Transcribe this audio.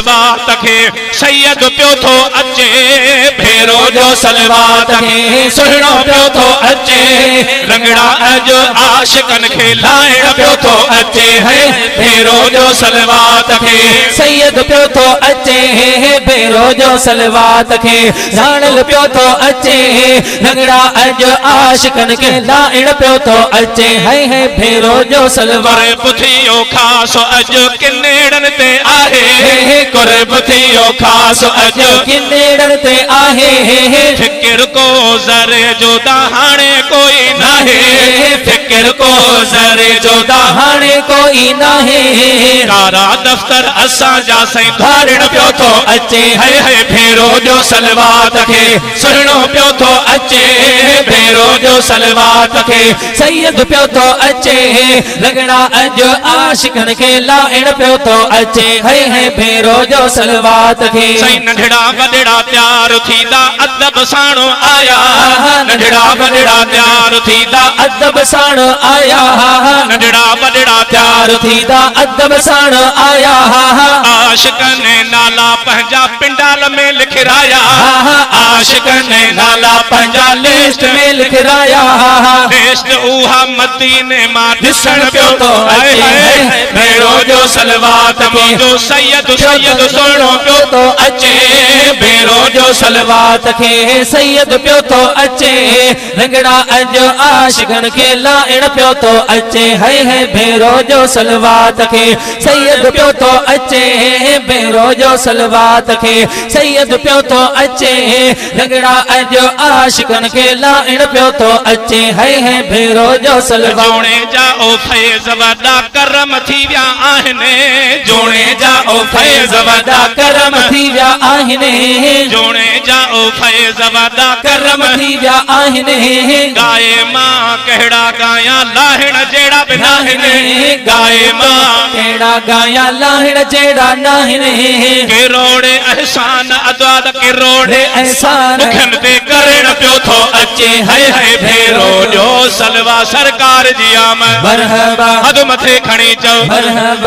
सलवात खे सैयद पियो थो अचे भेरो जो सलवात खे सुहिणो पियो थो अचे रंगड़ा अज आशिकन खे लाइण पियो थो अचे है भेरो जो सलवात खे सैयद पियो थो अचे भेरो जो सलवात खे ज़ाणल पियो थो अचे रंगड़ा अज आशिकन खे लाइण पियो थो अचे है भेरो जो सलवात बुधियो खास अज किनेड़न ते आहे कुर्ब थियो खास अज किनेड़न ते आहे फिकिर को ज़रे जो हाणे कोई नाहे फिकिर को ज़रे जो हाणे कोई नाहे कारा दफ्तर असां जा सई धारण पियो थो अचे है भेरो जो सलवात खे सुहिणो पियो थो अचे भेरो जो सलवात खे सैयद पियो थो अचे रंगड़ा अज आशिकन खे लाइण पियो थो अचे है भेरो जो सलवात खे सही नंढड़ा वॾड़ा तैयार थींदा अदब साणो आया नंढड़ा वॾड़ा तैयार थींदा अदब साण आया नंढड़ा वॾड़ा तैयार थींदा अदब साण आया आशिकन ने नाला पंहिंजा पिंडाल में लिखराया आशिकन ने नाला पंहिंजा लिस्ट में लिखराया लिस्ट उहा मदीने मां ॾिसण पियो थो अचे भेरो जो सलवात मुंहिंजो सैयद सैयद सुहिणो पियो थो अचे भेरो जो सलवात खे सैयद पियो थो अचे रंगड़ा अज आशिकन खे लाइण पियो थो अचे है भेरो जो सलवात खे सैयद पियो थो अचे भेरो जो सलवात खे सैयद पियो थो अचे रंगड़ा अज आशिकन खे लाइण पियो थो अचे है भेरो जो सलवात जोणे जा ओ फैज़ वॾा करम थी विया आहिनि जोणे जा ओ फैज़ वॾा करम थी विया आहिनि जोणे जा ओ फैज़ वॾा करम थी विया आहिनि गाए मां कहिड़ा गाया लाहिण जहिड़ा बि नाहिनि गाए मां कहिड़ा गाया लाहिण जहिड़ा नाहिनि किरोड़े एहसान अदाद किरोड़े एहसान मुखन ते करण पियो थो अचे है भेरो जो सलवा सरकार जी आमद मरहबा हद मथे खणी चओ मरहबा।